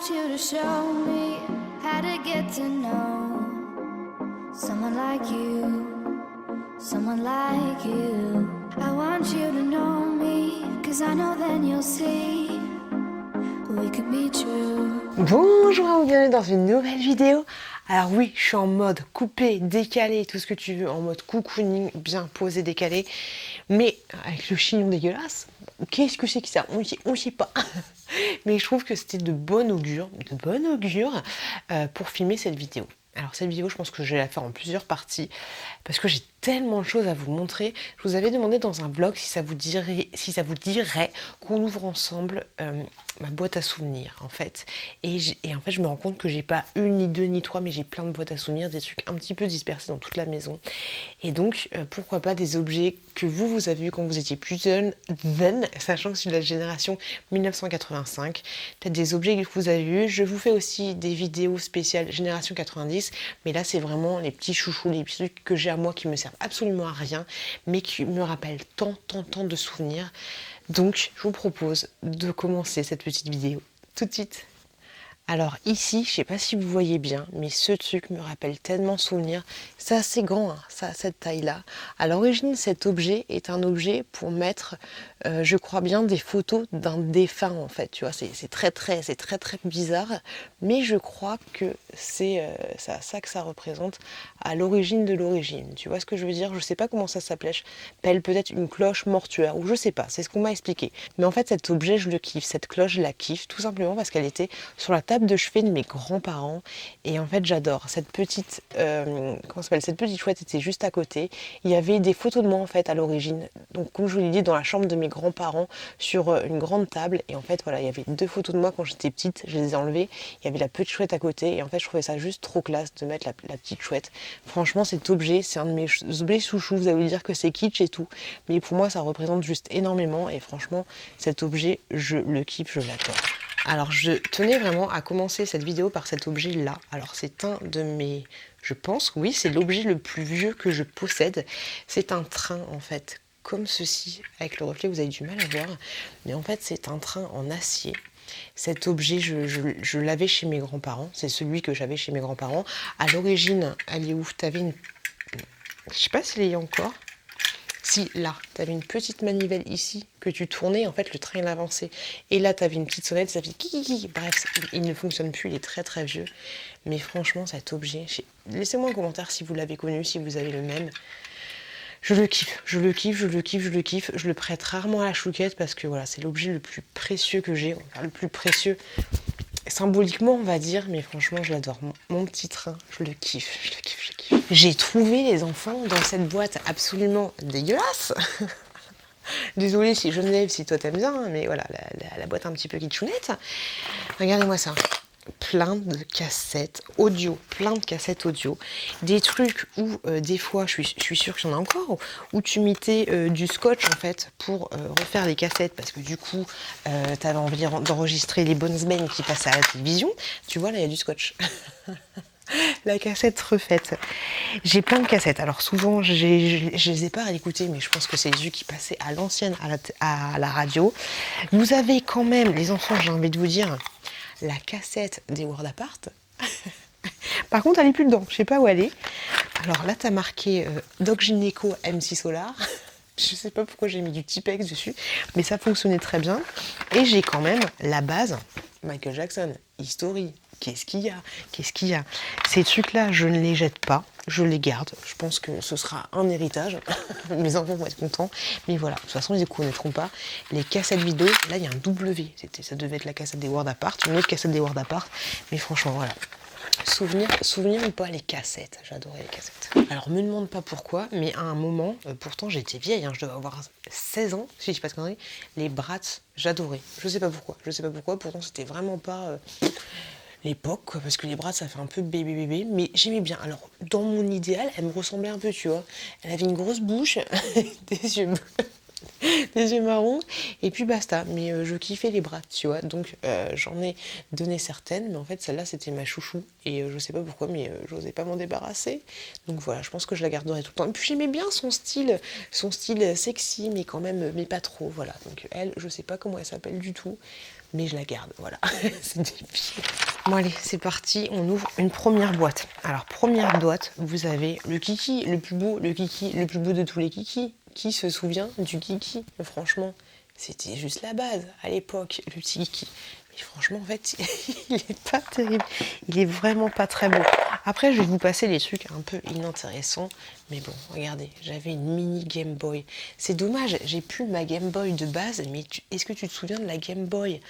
want you to show me how to get to know someone like you, someone like you. I want you to know me, 'cause I know then you'll see we could be true. Bonjour à vous, bienvenue dans une nouvelle vidéo. Alors oui, je suis en mode coupé, décalé, tout ce que tu veux, en mode cocooning, bien posé, décalé. Mais avec le chignon dégueulasse, qu'est-ce que c'est que ça? On sait pas. Mais je trouve que c'était de bon augure, pour filmer cette vidéo. Alors cette vidéo, je pense que je vais la faire en plusieurs parties parce que j'ai tellement de choses à vous montrer. Je vous avais demandé dans un vlog si ça vous dirait qu'on ouvre ensemble ma boîte à souvenirs en fait. Et en fait, je me rends compte que j'ai pas une, ni deux, ni trois, mais j'ai plein de boîtes à souvenirs, des trucs un petit peu dispersés dans toute la maison. Et donc, pourquoi pas des objets que vous avez vus quand vous étiez plus jeune, sachant que je suis de la génération 1985. Peut-être des objets que vous avez vus. Je vous fais aussi des vidéos spéciales génération 90, mais là, c'est vraiment les petits chouchous, les petits trucs que j'ai à moi qui me servent absolument à rien, mais qui me rappellent tant de souvenirs. Donc, je vous propose de commencer cette petite vidéo tout de suite. Alors ici, je sais pas si vous voyez bien, mais ce truc me rappelle tellement souvenir. C'est assez grand, hein, ça a cette taille-là. À l'origine, cet objet est un objet pour mettre, je crois bien, des photos d'un défunt en fait. Tu vois, c'est très bizarre, mais je crois que c'est ça que ça représente à l'origine de l'origine. Tu vois ce que je veux dire? Je sais pas comment ça s'appelle. Peut-être une cloche mortuaire ou je sais pas. C'est ce qu'on m'a expliqué. Mais en fait, cet objet, je le kiffe. Cette cloche, je la kiffe tout simplement parce qu'elle était sur la table de chevet de mes grands-parents et en fait j'adore cette petite cette petite chouette était juste à côté. Il y avait des photos de moi en fait à l'origine, donc comme je vous l'ai dit, dans la chambre de mes grands-parents sur une grande table, et en fait voilà, il y avait deux photos de moi quand j'étais petite, je les ai enlevées. Il y avait la petite chouette à côté et en fait je trouvais ça juste trop classe de mettre la petite chouette. Franchement, cet objet, c'est un de mes objets chouchous. Vous allez dire que c'est kitsch et tout, mais pour moi ça représente juste énormément et franchement cet objet, je le kiffe, je l'adore. Alors je tenais vraiment à commencer cette vidéo par cet objet-là. Alors c'est un de mes... Je pense, oui, c'est l'objet le plus vieux que je possède. C'est un train en fait, comme ceci. Avec le reflet, vous avez du mal à voir. Mais en fait, c'est un train en acier. Cet objet, je l'avais chez mes grands-parents. C'est celui que j'avais chez mes grands-parents. À l'origine, elle est où? T'avais une... Je sais pas s'il y a encore. Si, là, tu avais une petite manivelle ici que tu tournais, en fait, le train il avançait. Et là, tu avais une petite sonnette, ça fait kiki. Bref, il ne fonctionne plus, il est très vieux. Mais franchement, cet objet, laissez-moi un commentaire si vous l'avez connu, si vous avez le même. Je le kiffe. Je le prête rarement à la chouquette parce que voilà, c'est l'objet le plus précieux que j'ai. Enfin, le plus précieux symboliquement, on va dire, mais franchement, je l'adore. Mon petit train, je le kiffe. J'ai trouvé, les enfants, dans cette boîte absolument dégueulasse. Désolée si Geneviève, si toi t'aimes bien, mais voilà, la boîte un petit peu kitchounette. Regardez-moi ça. Plein de cassettes audio, des trucs où des fois, je suis sûre qu'il y en a encore, où tu mettais du scotch en fait pour refaire les cassettes parce que du coup, t'avais envie d'enregistrer les bonnes semaines qui passaient à la télévision. Tu vois, là, il y a du scotch. La cassette refaite. J'ai plein de cassettes. Alors souvent, je les ai pas à l'écouter, mais je pense que c'est ceux qui passaient à l'ancienne à la radio. Vous avez quand même, les enfants, j'ai envie de vous dire, la cassette des World Apart. Par contre, elle est plus dedans. Je sais pas où elle est. Alors là, tu as marqué Doc Gynéco MC Solar. Je sais pas pourquoi j'ai mis du Tipex dessus, mais ça fonctionnait très bien. Et j'ai quand même la base Michael Jackson, History. Qu'est-ce qu'il y a? Ces trucs-là, je ne les jette pas, je les garde. Je pense que ce sera un héritage. Mes enfants vont être contents. Mais voilà, de toute façon, ils ne connaîtront pas. Les cassettes vidéo, là, il y a un W. Ça devait être la cassette des World Apart, une autre cassette des World Apart. Mais franchement, voilà. Souvenir ou pas, les cassettes. J'adorais les cassettes. Alors, me demande pas pourquoi, mais à un moment, pourtant j'étais vieille, hein, je devais avoir 16 ans, si je dis pas de conneries, les Bratz, j'adorais. Je sais pas pourquoi, pourtant c'était vraiment pas l'époque, quoi, parce que les Bratz, ça fait un peu bébé, mais j'aimais bien. Alors, dans mon idéal, elle me ressemblait un peu, tu vois. Elle avait une grosse bouche, des yeux bleus. Des yeux marrons et puis basta, mais je kiffais les bras, tu vois, donc j'en ai donné certaines, mais en fait celle-là c'était ma chouchou et je sais pas pourquoi, mais j'osais pas m'en débarrasser, donc voilà, je pense que je la garderai tout le temps. Et puis j'aimais bien son style sexy, mais quand même, mais pas trop, voilà. Donc elle, je sais pas comment elle s'appelle du tout, mais je la garde, voilà. C'est débile. Bon allez, c'est parti, on ouvre une première boîte. Alors première boîte, vous avez le kiki, le plus beau, le kiki, le plus beau de tous les kikis. Qui se souvient du kiki? Franchement, c'était juste la base à l'époque, le petit kiki. Mais franchement, en fait, il est pas terrible. Il est vraiment pas très beau. Après, je vais vous passer les trucs un peu inintéressants. Mais bon, regardez, j'avais une mini Game Boy. C'est dommage, j'ai plus ma Game Boy de base. Mais est-ce que tu te souviens de la Game Boy?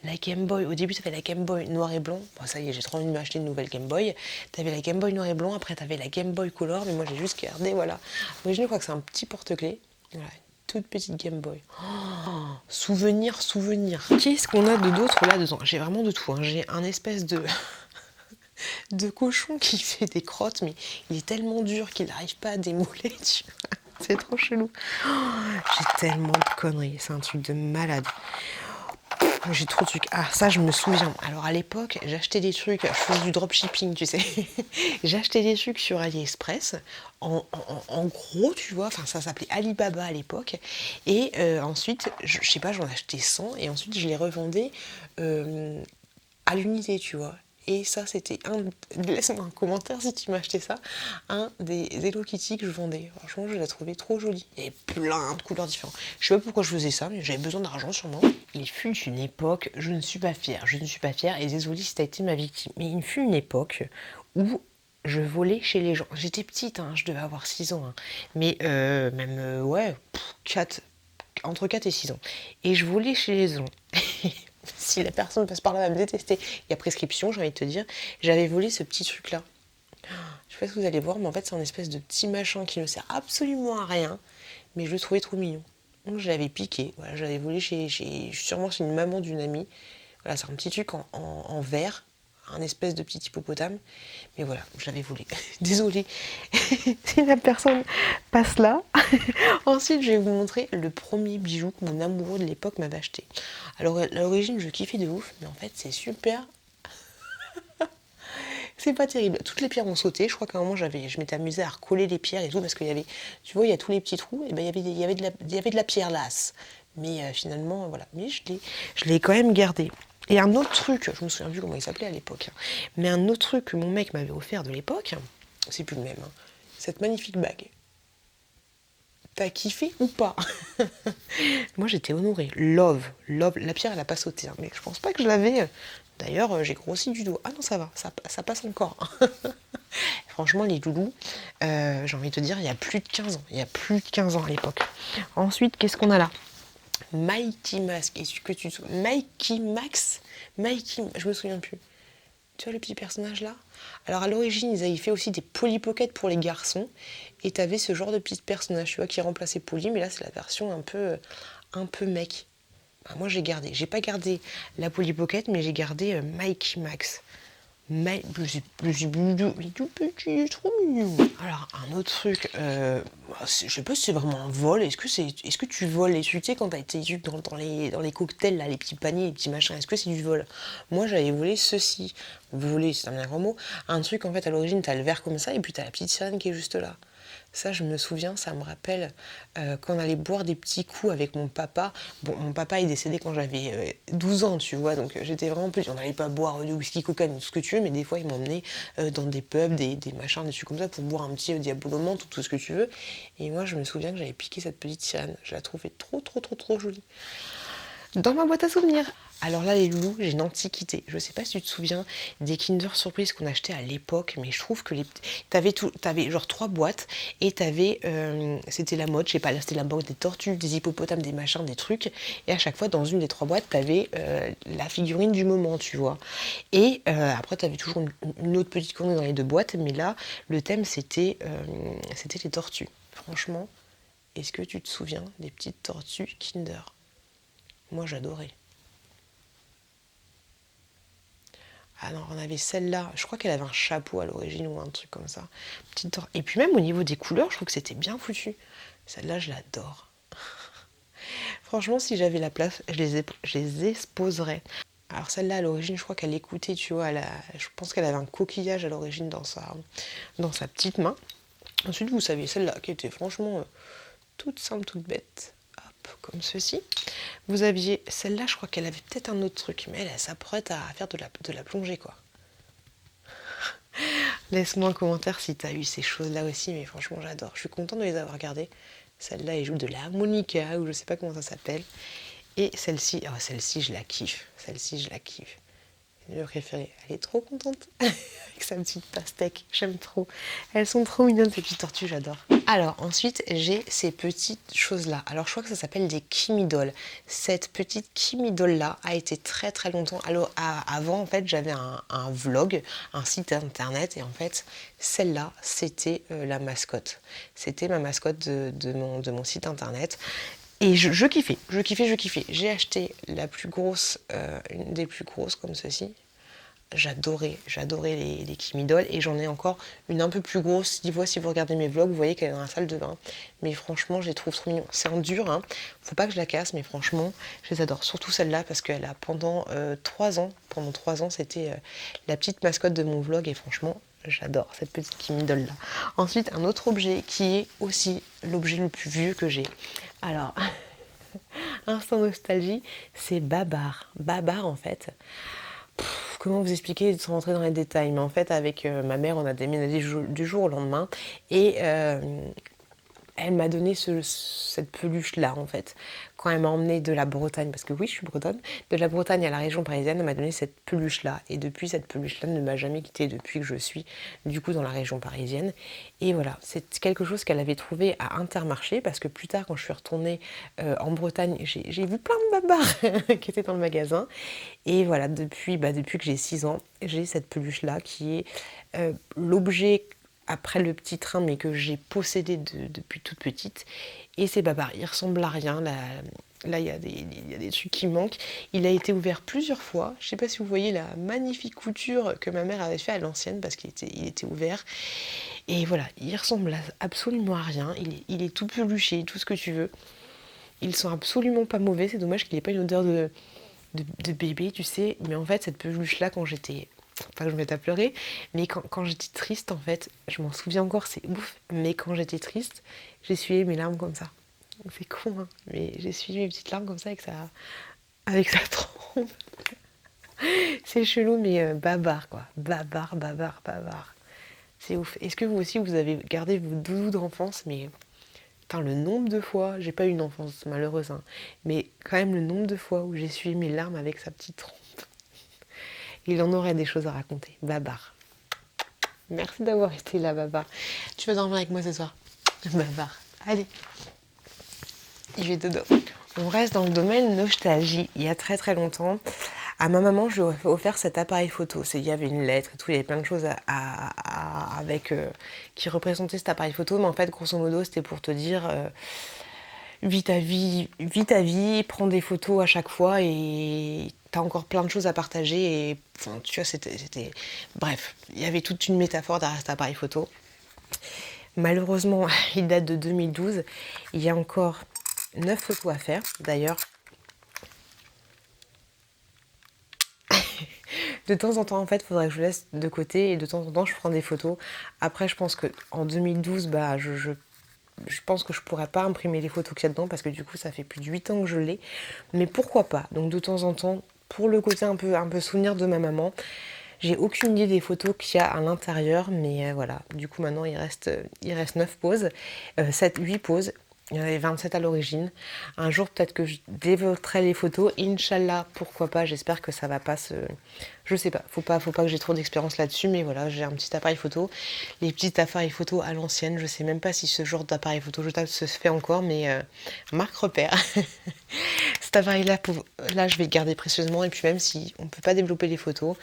La Game Boy, au début, tu avais la Game Boy noir et blanc. Bon, ça y est, j'ai trop envie de m'acheter une nouvelle Game Boy. Tu avais la Game Boy noir et blanc. Après, tu avais la Game Boy Color. Mais moi, j'ai juste gardé, voilà. Moi, je crois que c'est un petit porte-clés. Voilà, toute petite Game Boy. Oh, souvenir, souvenir. Qu'est-ce qu'on a de d'autre là-dedans? J'ai vraiment de tout. Hein. J'ai un espèce de cochon qui fait des crottes, mais il est tellement dur qu'il n'arrive pas à démouler. Tu vois. C'est trop chelou. Oh, j'ai tellement de conneries. C'est un truc de malade. J'ai trop de trucs. Ah, ça, je me souviens. Alors, à l'époque, j'achetais des trucs. Je faisais du dropshipping, tu sais. J'achetais des trucs sur AliExpress. En gros, tu vois, enfin, ça s'appelait Alibaba à l'époque. Et ensuite, je sais pas, j'en achetais 100. Et ensuite, je les revendais à l'unité, tu vois. Et ça, c'était laisse-moi un commentaire si tu m'as acheté ça, un des Hello Kitty que je vendais. Franchement, je l'ai trouvé trop jolie. Il y avait plein de couleurs différentes. Je sais pas pourquoi je faisais ça, mais j'avais besoin d'argent sûrement. Il fut une époque, je ne suis pas fière, et désolée si t'as été ma victime, mais il fut une époque où je volais chez les gens. J'étais petite, hein, je devais avoir 6 ans, hein, mais même, ouais, 4, entre 4 et 6 ans. Et je volais chez les gens. Si la personne passe par là, elle va me détester. Il y a prescription, j'ai envie de te dire. J'avais volé ce petit truc-là. Je sais pas si vous allez voir, mais en fait, c'est un espèce de petit machin qui ne sert absolument à rien. Mais je le trouvais trop mignon. Donc, je l'avais piqué. Voilà, je l'avais volé sûrement chez une maman d'une amie. Voilà, c'est un petit truc en verre. Un espèce de petit hippopotame. Mais voilà, je l'avais volé. Désolée. Si la personne passe là. Ensuite, je vais vous montrer le premier bijou que mon amoureux de l'époque m'avait acheté. Alors, à l'origine, je kiffais de ouf. Mais en fait, c'est super. C'est pas terrible. Toutes les pierres ont sauté. Je crois qu'à un moment, je m'étais amusée à recoller les pierres et tout. Parce qu'il y avait, tu vois, il y a tous les petits trous. Et ben, il y avait de la pierre lasse. Mais finalement, voilà. Mais je l'ai quand même gardé. Et un autre truc, je me souviens plus comment il s'appelait à l'époque, hein, mais un autre truc que mon mec m'avait offert de l'époque, c'est plus le même, hein, cette magnifique bague. T'as kiffé ou pas? Moi j'étais honorée. Love. La pierre elle a pas sauté, hein, mais je pense pas que je l'avais. D'ailleurs j'ai grossi du doigt. Ah non ça va, ça passe encore. Franchement les loulous, j'ai envie de te dire, il y a plus de 15 ans. Il y a plus de 15 ans à l'époque. Ensuite, qu'est-ce qu'on a là? Mikey Mask, est-ce que tu te souviens? Mikey Max, Mikey, je me souviens plus. Tu vois le petit personnage là? Alors à l'origine, ils avaient fait aussi des Polly Pocket pour les garçons. Et t'avais ce genre de petit personnage, tu vois, qui remplaçait Polly, mais là c'est la version un peu mec. Bah, moi j'ai gardé. J'ai pas gardé la Polly Pocket, mais j'ai gardé Mikey Max. Mais il est tout petit, il est trop mignon. Alors, un autre truc, je sais pas si c'est vraiment un vol. Est-ce que tu voles les tu sais quand t'as été dans les cocktails, là, les petits paniers, les petits machins, est-ce que c'est du vol? Moi, j'avais volé ceci. Voler, c'est un bien grand mot. Un truc, en fait, à l'origine, t'as le verre comme ça, et puis t'as la petite sirène qui est juste là. Ça, je me souviens, ça me rappelle quand on allait boire des petits coups avec mon papa. Bon, mon papa est décédé quand j'avais 12 ans, tu vois, donc j'étais vraiment petite. On n'allait pas boire du whisky cocaine, tout ce que tu veux, mais des fois, il m'emmenait dans des pubs, des machins, des trucs comme ça, pour boire un petit Diabolomante ou tout ce que tu veux. Et moi, je me souviens que j'avais piqué cette petite sirène. Je la trouvais trop, trop, trop, trop jolie. Dans ma boîte à souvenirs. Alors là, les loulous, j'ai une antiquité. Je sais pas si tu te souviens des Kinder Surprise qu'on achetait à l'époque, mais je trouve que t'avais genre 3 boîtes et c'était la mode, je sais pas, là c'était la banque des tortues, des hippopotames, des machins, des trucs. Et à chaque fois, dans une des 3 boîtes, t'avais la figurine du moment, tu vois. Et après, t'avais toujours une autre petite connerie dans les 2 boîtes, mais là, le thème c'était les tortues. Franchement, est-ce que tu te souviens des petites tortues Kinder? Moi, j'adorais. Ah non, on avait celle-là. Je crois qu'elle avait un chapeau à l'origine ou un truc comme ça. Et puis même au niveau des couleurs, je trouve que c'était bien foutu. Celle-là, je l'adore. Franchement, si j'avais la place, je les exposerais. Alors celle-là, à l'origine, je crois qu'elle écoutait, tu vois, je pense qu'elle avait un coquillage à l'origine dans sa petite main. Ensuite, vous savez, celle-là, qui était franchement toute simple, toute bête. Hop. comme ceci. Vous aviez celle-là, je crois qu'elle avait peut-être un autre truc, mais elle s'apprête à faire de la plongée, quoi. Laisse-moi un commentaire si t'as eu ces choses-là aussi, mais franchement, j'adore. Je suis contente de les avoir gardées. Celle-là, elle joue de l'harmonica, ou je sais pas comment ça s'appelle. Et celle-ci, oh, celle-ci, je la kiffe. Celle-ci, je la kiffe. Ma préférée, elle est trop contente avec sa petite pastèque, j'aime trop. Elles sont trop mignonnes ces petites tortues, j'adore. Alors ensuite j'ai ces petites choses là. Alors je crois que ça s'appelle des Kimi Dolls. Cette petite Kimi Doll là a été très très longtemps. Alors avant en fait j'avais un vlog, un site internet et en fait celle-là c'était la mascotte. C'était ma mascotte de mon site internet. Et je kiffais, je kiffais. J'ai acheté la plus grosse, une des plus grosses comme ceci. J'adorais les Kimi Dolls et j'en ai encore une un peu plus grosse. Si vous regardez mes vlogs, vous voyez qu'elle est dans la salle de bain. Mais franchement, je les trouve trop mignons. C'est en dur, hein. Faut pas que je la casse, mais franchement, je les adore. Surtout celle-là parce qu'elle a pendant 3 ans, c'était la petite mascotte de mon vlog et franchement, j'adore cette petite Kimi Doll là. Ensuite, un autre objet qui est aussi l'objet le plus vieux que j'ai. Alors, instant nostalgie, c'est Babar. Babar, en fait, comment vous expliquer sans rentrer dans les détails, mais en fait, avec ma mère, on a déménagé du jour au lendemain et elle m'a donné cette peluche-là, en fait. Quand elle m'a emmenée de la Bretagne, parce que oui, je suis bretonne, de la Bretagne à la région parisienne, elle m'a donné cette peluche-là. Et depuis, cette peluche-là ne m'a jamais quittée depuis que je suis, du coup, dans la région parisienne. Et voilà, c'est quelque chose qu'elle avait trouvé à Intermarché, parce que plus tard, quand je suis retournée en Bretagne, j'ai vu plein de babars qui étaient dans le magasin. Et voilà, depuis que j'ai 6 ans, j'ai cette peluche-là qui est l'objet après le petit train, mais que j'ai possédé depuis toute petite. Et c'est Babar, il ressemble à rien. Là, il y a des trucs qui manquent. Il a été ouvert plusieurs fois. Je ne sais pas si vous voyez la magnifique couture que ma mère avait fait à l'ancienne, parce qu'il était ouvert. Et voilà, il ressemble absolument à rien. Il est tout peluché, tout ce que tu veux. Ils sont absolument pas mauvais. C'est dommage qu'il n'ait pas une odeur de bébé, tu sais. Mais en fait, cette peluche-là, quand j'étais... Enfin, je me mets à pleurer, mais quand j'étais triste, en fait, je m'en souviens encore, c'est ouf, mais quand j'étais triste, j'essuyais mes larmes comme ça. C'est con, hein, mais j'essuyais mes petites larmes comme ça avec sa trompe. C'est chelou, mais Babar, quoi. Babar. C'est ouf. Est-ce que vous aussi, vous avez gardé vos doudous d'enfance, mais... Putain, le nombre de fois, j'ai pas eu une enfance malheureuse, hein, mais quand même le nombre de fois où j'ai essuyé mes larmes avec sa petite trompe. Il en aurait des choses à raconter. Babar. Merci d'avoir été là, Babar. Tu vas dormir avec moi ce soir. Babar. Allez. Je vais dodo. On reste dans le domaine nostalgie. Il y a très très longtemps, à ma maman, je lui ai offert cet appareil photo. Il y avait une lettre et tout, il y avait plein de choses qui représentaient cet appareil photo. Mais en fait, grosso modo, c'était pour te dire... vis ta vie, prends des photos à chaque fois et t'as encore plein de choses à partager. Et enfin, tu vois, c'était... Bref, il y avait toute une métaphore derrière cet appareil photo. Malheureusement, il date de 2012. Il y a encore 9 photos à faire. D'ailleurs, de temps en temps, en fait, il faudrait que je laisse de côté et de temps en temps, je prends des photos. Après, je pense qu'en 2012, je pense que je pourrais pas imprimer les photos qu'il y a dedans parce que du coup ça fait plus de 8 ans que je l'ai. Mais pourquoi pas? Donc de temps en temps, pour le côté un peu souvenir de ma maman, j'ai aucune idée des photos qu'il y a à l'intérieur. Mais voilà, du coup maintenant il reste 9 poses, 8 poses. Il y en avait 27 à l'origine. Un jour, peut-être que je dévoterai les photos. Inch'Allah, pourquoi pas. J'espère que ça va pas se... Je sais pas. Faut pas que j'ai trop d'expérience là-dessus. Mais voilà, j'ai un petit appareil photo. Les petits appareils photo à l'ancienne. Je sais même pas si ce genre d'appareil photo jetable se fait encore. Mais marque repère. Cet appareil-là, là, je vais le garder précieusement. Et puis même si on peut pas développer les photos,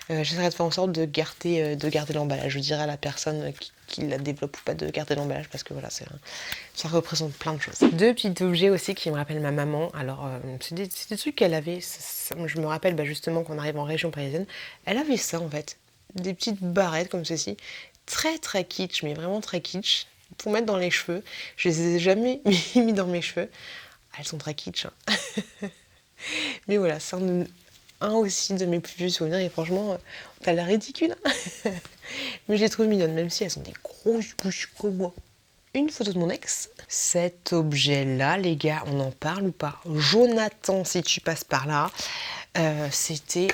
j'essaierai de faire en sorte de garder l'emballage. Je dirai à la personne qui la développe ou pas de garder l'emballage parce que voilà, ça représente plein de choses. 2 petits objets aussi qui me rappellent ma maman. Alors, c'est des trucs qu'elle avait. Je me rappelle justement qu'on arrive en région parisienne. Elle avait ça en fait. Des petites barrettes comme ceci. Très très kitsch, mais vraiment très kitsch. Pour mettre dans les cheveux. Je les ai jamais mis dans mes cheveux. Elles sont très kitsch. Hein. Mais voilà, c'est un aussi de mes plus vieux souvenirs. Et franchement, t'as l'air ridicule. Mais je les trouve mignonnes, même si elles sont des grosses bouches comme moi. une photo de mon ex. Cet objet-là, les gars, on en parle ou pas? Jonathan, si tu passes par là, c'était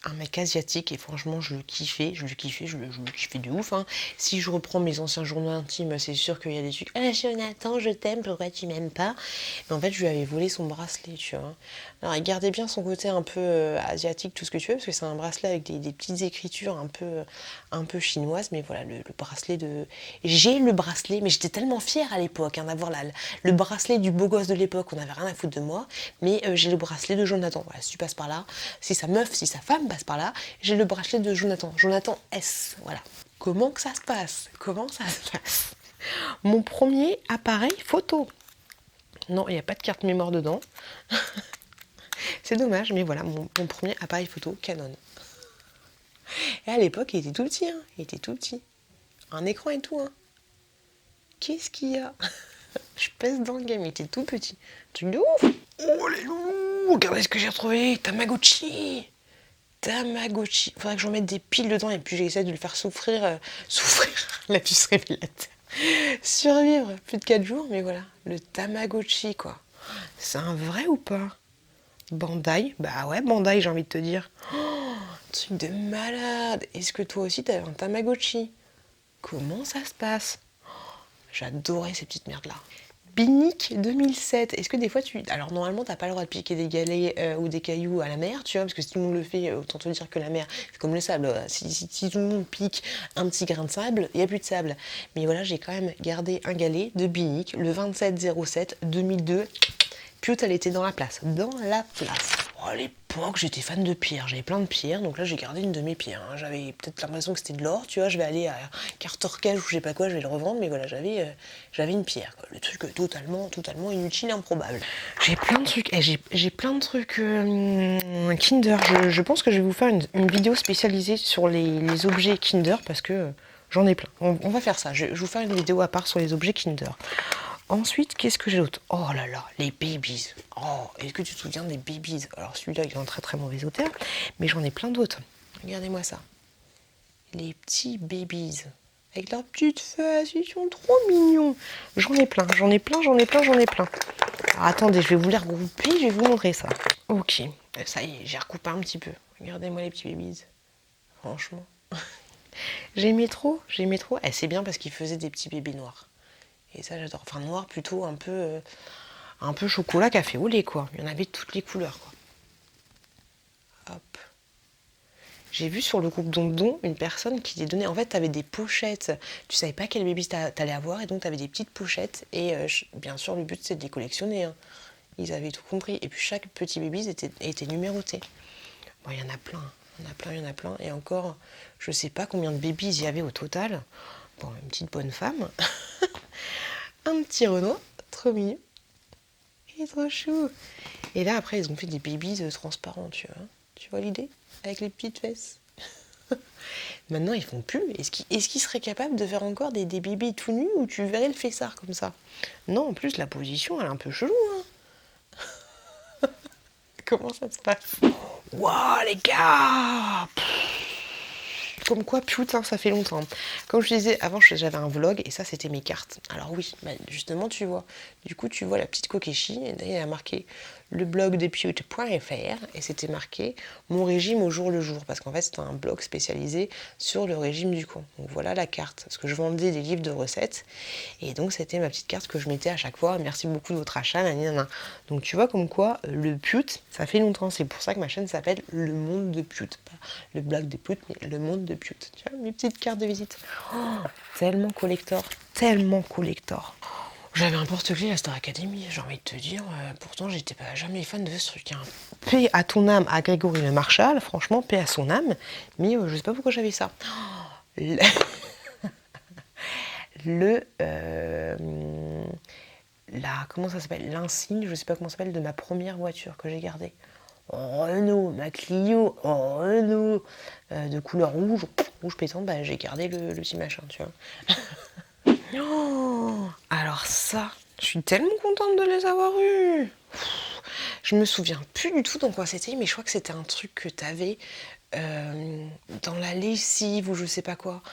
un mec asiatique et franchement, je le kiffais de ouf. Hein. Si je reprends mes anciens journaux intimes, c'est sûr qu'il y a des trucs. Ah, Jonathan, je t'aime, pourquoi tu m'aimes pas? Mais en fait, je lui avais volé son bracelet, tu vois. Alors, il gardait bien son côté un peu asiatique, tout ce que tu veux, parce que c'est un bracelet avec des petites écritures un peu chinoises. Mais voilà, le bracelet de. J'ai le bracelet, mais j'étais tellement fière à l'époque hein, d'avoir le bracelet du beau gosse de l'époque, on n'avait rien à foutre de moi. Mais j'ai le bracelet de Jonathan. Voilà, si tu passes par là, si sa meuf, si sa femme passe par là, j'ai le bracelet de Jonathan. Jonathan S. Voilà. Comment que ça se passe? Comment ça se passe? Mon premier appareil photo. Non, il n'y a pas de carte mémoire dedans. C'est dommage, mais voilà, mon premier appareil photo Canon. Et à l'époque, il était tout petit, hein. Il était tout petit. Un écran et tout, hein. Qu'est-ce qu'il y a? Je pèse dans le game, il était tout petit. Truc de ouf. Oh les loups, regardez ce que j'ai retrouvé. Tamagotchi. Tamagotchi. Faudrait que j'en mette des piles dedans et puis j'essaie de le faire souffrir. Souffrir, la puce révélateur. Survivre plus de 4 jours, mais voilà. Le Tamagotchi, quoi. C'est un vrai ou pas? Bandai? Bah ouais, Bandai, j'ai envie de te dire. Oh, truc de malade. Est-ce que toi aussi t'avais un Tamagotchi? Comment ça se passe? J'adorais ces petites merdes-là. Binic 2007. Est-ce que des fois tu... Alors normalement t'as pas le droit de piquer des galets ou des cailloux à la mer, tu vois, parce que si tout le monde le fait, autant te dire que la mer, c'est comme le sable. Si tout le monde pique un petit grain de sable, il n'y a plus de sable. Mais voilà, j'ai quand même gardé un galet de Binic, le 2707 2002. Puis elle était dans la place. Dans la place. Oh, à l'époque, j'étais fan de pierres. J'avais plein de pierres. Donc là, j'ai gardé une de mes pierres. Hein. J'avais peut-être l'impression que c'était de l'or. Tu vois, je vais aller à Cartorcage ou je sais pas quoi, je vais le revendre. Mais voilà, j'avais une pierre. Quoi. Le truc totalement inutile et improbable. J'ai plein de trucs. J'ai plein de trucs Kinder. Je pense que je vais vous faire une vidéo spécialisée sur les objets Kinder parce que j'en ai plein. On va faire ça. Je vais vous faire une vidéo à part sur les objets Kinder. Ensuite, qu'est-ce que j'ai d'autre? Oh là là, les babies. Oh, est-ce que tu te souviens des babies? Alors celui-là, il est en très très mauvais auteur, mais j'en ai plein d'autres. Regardez-moi ça. Les petits babies. Avec leurs petites fesses, ils sont trop mignons. J'en ai plein. Alors attendez, je vais vous les regrouper, je vais vous montrer ça. Ok, ça y est, j'ai recoupé un petit peu. Regardez-moi les petits babies. Franchement. J'aimais trop. Eh, c'est bien parce qu'ils faisaient des petits bébés noirs. Et ça j'adore. Enfin noir plutôt un peu chocolat café au lait quoi. Il y en avait de toutes les couleurs quoi. Hop. J'ai vu sur le groupe Dondon une personne qui t'ait donné. En fait t'avais des pochettes. Tu savais pas quel bébé t'allais avoir et donc t'avais des petites pochettes et bien sûr le but c'est de les collectionner. Hein. Ils avaient tout compris. Et puis chaque petit bébé était numéroté. Bon il y en a plein. Il y en a plein. Et encore je sais pas combien de bébés il y avait au total. Bon une petite bonne femme. Un petit Renoir, trop mignon. Il est trop chou. Et là, après, ils ont fait des babies transparents, tu vois. Tu vois l'idée? Avec les petites fesses. Maintenant, ils font plus. Est-ce qu'ils seraient capables de faire encore des bébés tout nus où tu verrais le fessard comme ça? Non, en plus, la position, elle est un peu chelou, hein. Comment ça se passe? Waouh, les gars! Comme quoi, putain, ça fait longtemps. Comme je disais, avant, j'avais un vlog et ça, c'était mes cartes. Alors oui, bah, justement, tu vois. Du coup, tu vois la petite Kokeshi. Et d'ailleurs, il a marqué le blog de Pute.fr et c'était marqué mon régime au jour le jour. Parce qu'en fait, c'était un blog spécialisé sur le régime du con. Donc voilà la carte. Parce que je vendais des livres de recettes. Et donc, c'était ma petite carte que je mettais à chaque fois. Merci beaucoup de votre achat. Nanana. Donc tu vois comme quoi, le Pute, ça fait longtemps. C'est pour ça que ma chaîne s'appelle Le Monde de Pute. Pas le blog de Pute, mais Le Monde de Pute. Tu vois, mes petites cartes de visite. Oh, tellement collector. J'avais un porte-clés à Star Academy, j'ai envie de te dire. Pourtant, j'étais pas jamais fan de ce truc. Hein. Paix à ton âme à Grégory Le Marchal. Franchement, paix à son âme. Mais je sais pas pourquoi j'avais ça. Comment ça s'appelle? L'insigne, je sais pas comment ça s'appelle, de ma première voiture que j'ai gardée. Oh Renault, ma Clio, oh Renault, de couleur rouge pétante, bah, j'ai gardé le petit machin, tu vois. Oh, alors ça, je suis tellement contente de les avoir eus. Je me souviens plus du tout dans quoi c'était, mais je crois que c'était un truc que t'avais dans la lessive ou je sais pas quoi.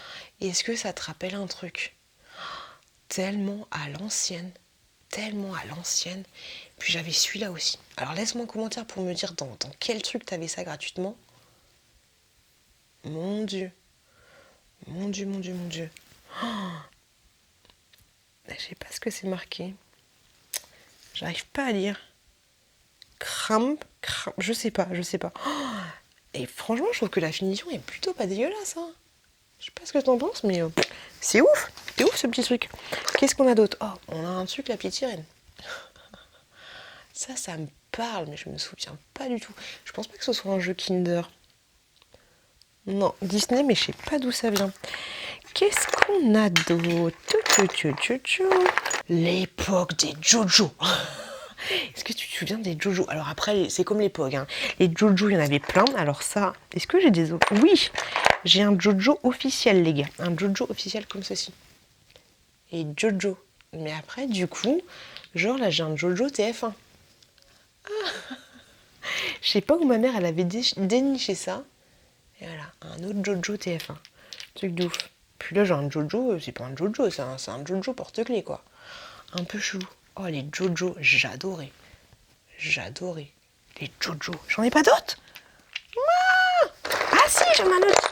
Est-ce que ça te rappelle un truc? tellement à l'ancienne. Tellement à l'ancienne. Puis j'avais celui-là aussi. Alors laisse-moi un commentaire pour me dire dans quel truc t'avais ça gratuitement. Mon Dieu. Mon Dieu, mon Dieu, mon Dieu. Oh, je sais pas ce que c'est marqué. J'arrive pas à lire. Cramp, je sais pas. Oh, et franchement, je trouve que la finition est plutôt pas dégueulasse. Hein. Je sais pas ce que t'en penses, mais c'est ouf. C'est ouf ce petit truc. Qu'est-ce qu'on a d'autre? Oh, on a un truc, la petite sirène. Ça me parle, mais je me souviens pas du tout. Je pense pas que ce soit un jeu Kinder. Non, Disney, mais je sais pas d'où ça vient. Qu'est-ce qu'on a d'autre? L'époque des Jojo. Est-ce que tu te souviens des Jojo? Alors après, c'est comme l'époque. Hein. Les Jojo, il y en avait plein. Alors ça, est-ce que j'ai des autres? Oui, j'ai un Jojo officiel, les gars. Un Jojo officiel comme ceci. Et Jojo. Mais après, du coup, genre là, j'ai un Jojo TF1. Ah. Je sais pas où ma mère, elle avait déniché ça. Et voilà, un autre Jojo TF1. Truc de ouf. Puis là, j'ai un Jojo, c'est pas un Jojo, c'est un Jojo porte-clés, quoi. Un peu chelou. Oh, les Jojo, j'adorais. J'adorais. Les Jojo. J'en ai pas d'autres? Ah si, j'en ai un autre.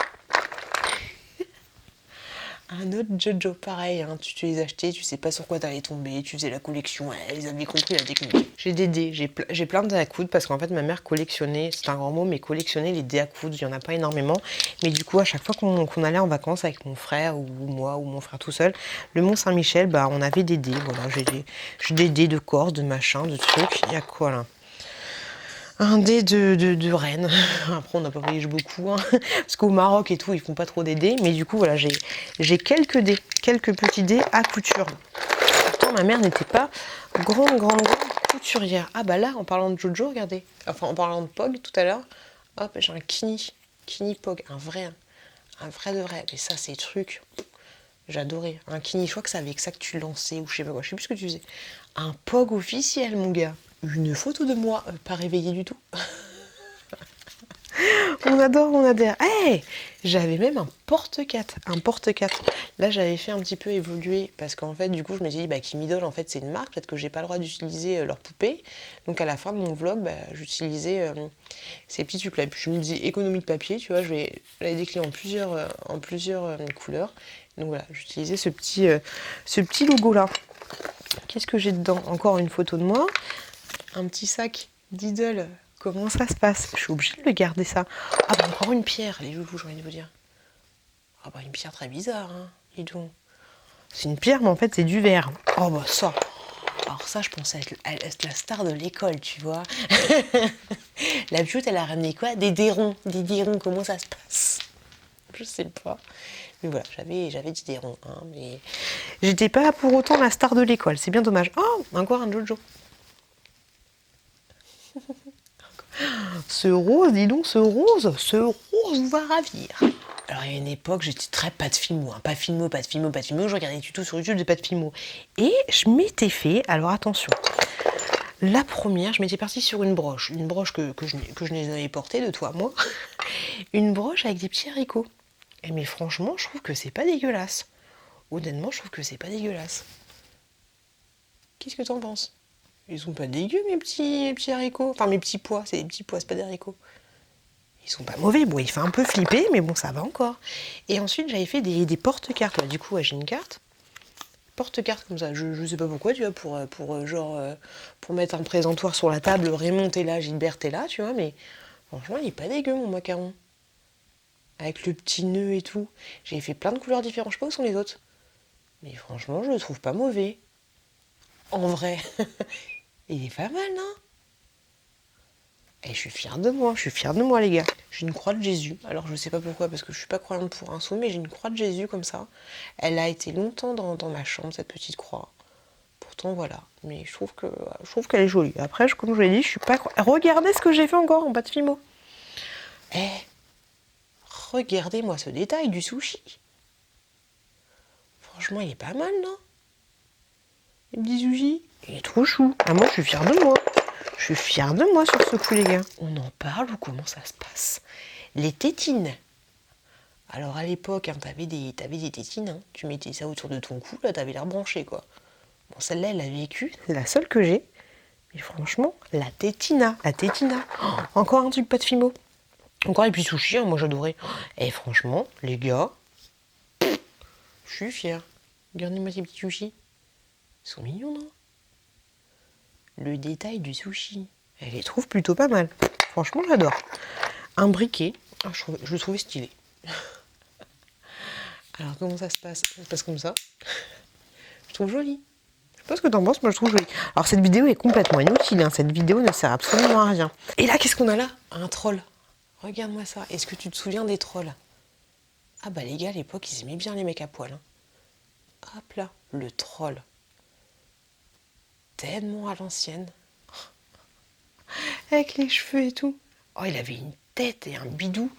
Un autre Jojo, pareil, hein, tu les achetais, tu sais pas sur quoi t'allais tomber, tu faisais la collection, ouais, ils avaient compris la technique. J'ai des dés, j'ai plein de dés à coudre parce qu'en fait ma mère collectionnait, c'est un grand mot, mais collectionnait les dés à coudre, il y en a pas énormément. Mais du coup, à chaque fois qu'on allait en vacances avec mon frère ou moi ou mon frère tout seul, le Mont-Saint-Michel, bah on avait des dés, voilà, j'ai des dés de cordes, de machin, de trucs, il y a quoi là? Un dé de reine. Après, on n'a pas voyagé beaucoup, hein, parce qu'au Maroc et tout, ils font pas trop des dés. Mais du coup, voilà, j'ai quelques dés, quelques petits dés à couture. Pourtant, ma mère n'était pas grande couturière. Ah bah là, en parlant de Jojo, regardez. Enfin, en parlant de Pog tout à l'heure, hop, j'ai un Kini Pog, un vrai de vrai. Mais ça, c'est trucs. J'adorais. Un Kini, je crois que c'est avec ça que tu lançais ou je sais pas quoi. Je sais plus ce que tu faisais. Un Pog officiel, mon gars. Une photo de moi, pas réveillée du tout. On adore, on adhère. Hey, j'avais même un porte-4. Là, j'avais fait un petit peu évoluer parce qu'en fait, du coup, je me suis dit, bah, Kim Idol, en fait, c'est une marque. Peut-être que j'ai pas le droit d'utiliser leurs poupées. Donc, à la fin de mon vlog, bah, j'utilisais ces petits trucs-là. Puis, je me dis, économie de papier, tu vois, je vais décliner en plusieurs couleurs. Donc, voilà, j'utilisais ce petit logo-là. Qu'est-ce que j'ai dedans? Encore une photo de moi. Un petit sac d'Idol. Comment ça se passe? Je suis obligée de le garder ça. Ah bah encore une pierre, les loulous, j'ai envie de vous dire. Ah bah une pierre très bizarre, hein. Dis donc. C'est une pierre, mais en fait c'est du verre. Oh bah ça. Alors ça, je pensais être la star de l'école, tu vois. La pioute, elle a ramené quoi? Des dérons. Des dérons, comment ça se passe? Je sais pas. Mais voilà, j'avais dit dérons, hein, mais j'étais pas pour autant la star de l'école. C'est bien dommage. Oh, encore un Jojo. Ce rose, dis donc, ce rose vous va ravir. Alors, il y a une époque, j'étais très pas de filmo, hein, pas de filmo. Je regardais des tutos sur YouTube de pas de filmo. Et je m'étais fait, alors attention, la première, je m'étais partie sur une broche que je n'ai jamais portée de toi à moi. Une broche avec des petits haricots. Et mais franchement, je trouve que c'est pas dégueulasse. Honnêtement, je trouve que c'est pas dégueulasse. Qu'est-ce que t'en penses? Ils sont pas dégueux, mes petits haricots. Enfin, mes petits pois, c'est des petits pois, c'est pas des haricots. Ils sont pas mauvais. Bon, il fait un peu flipper, mais bon, ça va encore. Et ensuite, j'avais fait des porte-cartes. Là, du coup, ouais, j'ai une carte. Porte-cartes comme ça. Je sais pas pourquoi, tu vois, pour mettre un présentoir sur la table. Raymond, t'es là, Gilbert, t'es là, tu vois. Mais franchement, il est pas dégueu, mon macaron. Avec le petit nœud et tout. J'ai fait plein de couleurs différentes. Je sais pas où sont les autres. Mais franchement, je le trouve pas mauvais. En vrai. Il est pas mal, non? Et je suis fière de moi, les gars. J'ai une croix de Jésus. Alors, je sais pas pourquoi, parce que je suis pas croyante pour un sou, mais j'ai une croix de Jésus comme ça. Elle a été longtemps dans ma chambre, cette petite croix. Pourtant, voilà. Mais je trouve qu'elle est jolie. Après, comme je l'ai dit, je suis pas... Regardez ce que j'ai fait encore en bas de Fimo. Eh, regardez-moi ce détail du sushi. Franchement, il est pas mal, non? Le petit sushi. Il est trop chou. Ah, moi, je suis fière de moi. Je suis fière de moi sur ce coup, les gars. On en parle ou comment ça se passe? Les tétines. Alors à l'époque, hein, t'avais des tétines, hein. Tu mettais ça autour de ton cou, là t'avais l'air branché quoi. Bon, celle-là, elle a vécu, c'est la seule que j'ai. Mais franchement, la tétina. Oh, encore un truc pas de fimo. Encore les petits sushis, hein, moi j'adorais. Et franchement, les gars, je suis fière. Regardez-moi ces petits sushis. Ils sont mignons, non? Le détail du sushi. Elle les trouve plutôt pas mal. Franchement, j'adore. Un briquet. Ah, je le trouvais stylé. Alors, comment ça se passe? Ça se passe comme ça. Je trouve joli. Je sais pas ce que t'en penses, moi je trouve joli. Alors, cette vidéo est complètement inutile. Hein. Cette vidéo ne sert absolument à rien. Et là, qu'est-ce qu'on a là? Un troll. Regarde-moi ça. Est-ce que tu te souviens des trolls? Ah bah les gars, à l'époque, ils aimaient bien les mecs à poil. Hein. Hop là, le troll. Tellement à l'ancienne. Avec les cheveux et tout. Oh, il avait une tête et un bidou.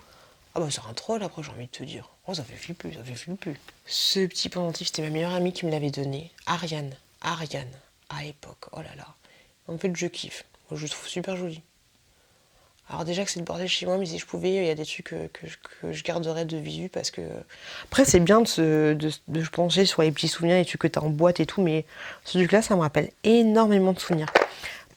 Ah bah c'est un troll après, j'ai envie de te dire. Oh, ça fait flipper, ça fait flipper. Ce petit pendentif, c'était ma meilleure amie qui me l'avait donné. Ariane, à l'époque. Oh là là. En fait, je kiffe. Moi, je le trouve super joli. Alors déjà que c'est le bordel chez moi, mais si je pouvais, il y a des trucs que je garderais de visu parce que... Après, c'est bien de pencher sur les petits souvenirs, les trucs que tu as en boîte et tout, mais ce truc-là, ça me rappelle énormément de souvenirs.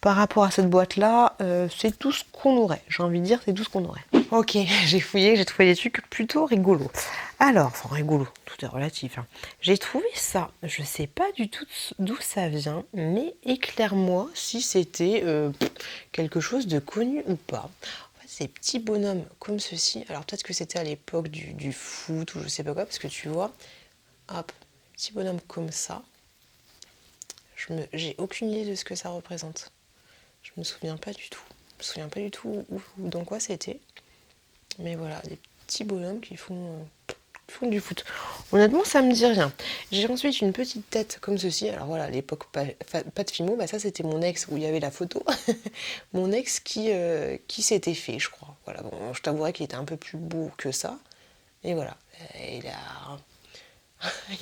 Par rapport à cette boîte-là, c'est tout ce qu'on aurait. J'ai envie de dire, c'est tout ce qu'on aurait. Ok, j'ai fouillé, j'ai trouvé des trucs plutôt rigolos. Alors, enfin rigolo, tout est relatif. Hein. J'ai trouvé ça, je sais pas du tout d'où ça vient, mais éclaire-moi si c'était quelque chose de connu ou pas. En fait, ces petits bonhommes comme ceci, alors peut-être que c'était à l'époque du foot ou je sais pas quoi, parce que tu vois, hop, petit bonhomme comme ça, j'ai aucune idée de ce que ça représente. Je me souviens pas du tout. Je me souviens pas du tout dans quoi c'était. Mais voilà, des petits bonhommes qui font du foot. Honnêtement, ça me dit rien. J'ai ensuite une petite tête comme ceci. Alors voilà, à l'époque, pas de Fimo, bah ça c'était mon ex où il y avait la photo. Mon ex qui s'était fait, je crois. Voilà, bon, je t'avouerai qu'il était un peu plus beau que ça. Et voilà,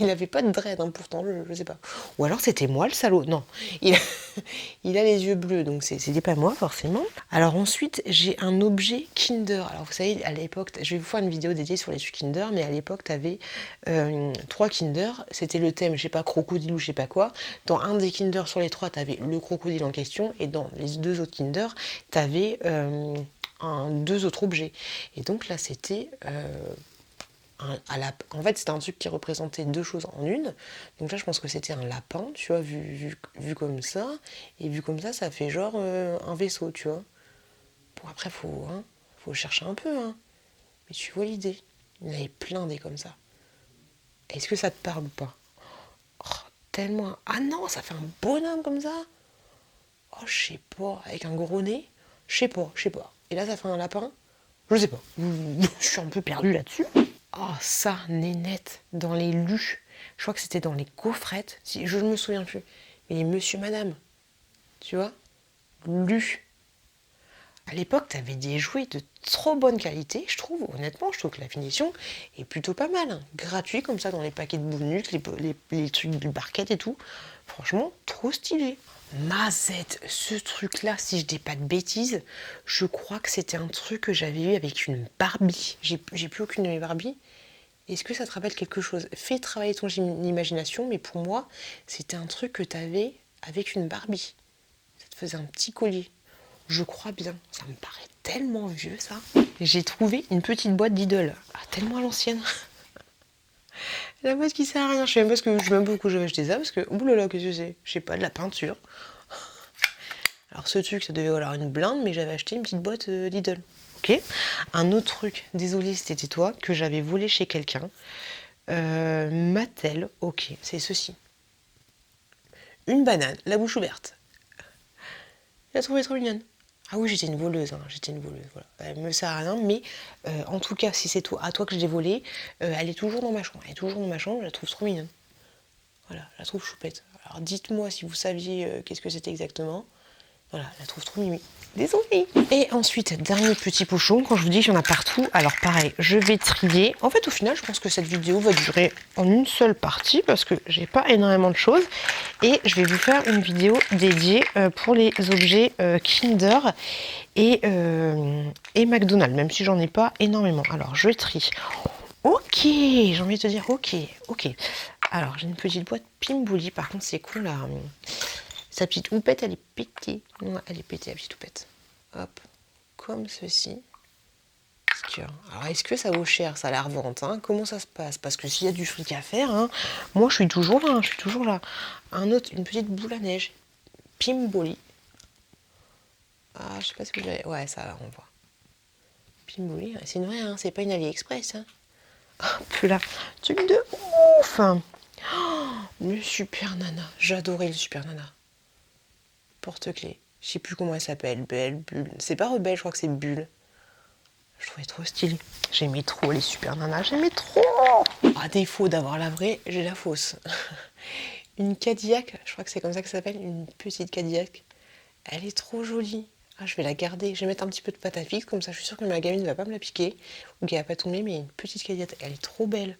il avait pas de dread, hein, pourtant, je sais pas. Ou alors c'était moi le salaud. Non, il a les yeux bleus, donc c'était pas moi forcément. Alors ensuite, j'ai un objet Kinder. Alors vous savez, à l'époque, je vais vous faire une vidéo dédiée sur les trucs Kinder, mais à l'époque, t'avais 3 Kinder. C'était le thème, je sais pas, crocodile ou je sais pas quoi. Dans un des Kinder sur les 3, t'avais le crocodile en question, et dans les 2 autres Kinder, t'avais 2 autres objets. Et donc là, c'était... en fait, c'était un truc qui représentait 2 choses en une. Donc là, je pense que c'était un lapin, tu vois, vu comme ça. Et vu comme ça fait genre un vaisseau, tu vois. Bon, après, faut chercher un peu, hein. Mais tu vois l'idée. Il y en avait plein des comme ça. Est-ce que ça te parle ou pas? Oh, tellement... Ah non, ça fait un bonhomme comme ça. Oh, je sais pas. Avec un gros nez. Je sais pas. Et là, ça fait un lapin. Je sais pas. Je suis un peu perdue là-dessus. Oh, ça, nénette, dans les lus. Je crois que c'était dans les gaufrettes. Si, je ne me souviens plus. Mais les monsieur, madame. Tu vois? Lus. À l'époque, tu avais des jouets de trop bonne qualité, je trouve. Honnêtement, je trouve que la finition est plutôt pas mal. Hein. Gratuit, comme ça, dans les paquets de boules, les trucs de barquette et tout. Franchement, trop stylé. Mazette, ce truc-là, si je dis pas de bêtises, je crois que c'était un truc que j'avais eu avec une Barbie. J'ai plus aucune de mes Barbies. Est-ce que ça te rappelle quelque chose? Fais travailler ton imagination, mais pour moi, c'était un truc que tu avais avec une Barbie. Ça te faisait un petit collier. Je crois bien. Ça me paraît tellement vieux, ça. J'ai trouvé une petite boîte d'Idol. Ah, tellement à l'ancienne. La boîte qui sert à rien. Je sais même pas pourquoi j'avais acheté ça, parce que, oulala, qu'est-ce que c'est? Je sais pas, de la peinture. Alors ce truc, ça devait avoir une blinde, mais j'avais acheté une petite boîte Lidl. Ok. Un autre truc, désolé si c'était toi, que j'avais volé chez quelqu'un. Mattel, ok, c'est ceci. Une banane, la bouche ouverte. Je la trouvais trop mignonne. Ah oui, j'étais une voleuse, voilà. Elle me sert à rien, mais en tout cas, si c'est à toi que je l'ai volée, elle est toujours dans ma chambre. Je la trouve trop mignonne. Voilà, je la trouve choupette. Alors dites-moi si vous saviez qu'est-ce que c'était exactement. Voilà, je la trouve trop mimi. Désolée. Et ensuite, dernier petit pochon, quand je vous dis qu'il y en a partout, alors pareil, je vais trier. En fait, au final, je pense que cette vidéo va durer en une seule partie parce que j'ai pas énormément de choses. Et je vais vous faire une vidéo dédiée pour les objets Kinder et McDonald's, même si j'en ai pas énormément. Alors, je trie. Ok, j'ai envie de te dire ok, ok. Alors, j'ai une petite boîte Pimbouli. Par contre, c'est con là. Sa petite houppette, elle est pétée. Ouais, elle est pétée, la petite houppette. Hop, comme ceci. Alors, est-ce que ça vaut cher, ça, la revente, hein? Comment ça se passe? Parce que s'il y a du fric à faire, hein, moi, je suis toujours là, je suis toujours là. Une petite boule à neige. Pimboli. Ah, je sais pas ce que j'avais. Ouais, ça, là, on voit. Pimboli, c'est une vraie, hein, c'est pas une AliExpress, hein. Hop là, truc de ouf! Oh, le Super Nana, j'adorais le Super Nana. Porte-clés, je sais plus comment elle s'appelle, Belle, Bulle. C'est pas Rebelle, je crois que c'est Bulle. Je trouvais trop stylé. J'aimais trop les Super Nanas, j'aimais trop! À défaut d'avoir la vraie, j'ai la fausse. Une Cadillac, je crois que c'est comme ça que ça s'appelle, une petite Cadillac. Elle est trop jolie. Ah, je vais la garder. Je vais mettre un petit peu de pâte à fixe, comme ça je suis sûre que ma gamine ne va pas me la piquer. Ou qu'elle va pas tomber, mais une petite Cadillac. Elle est trop belle.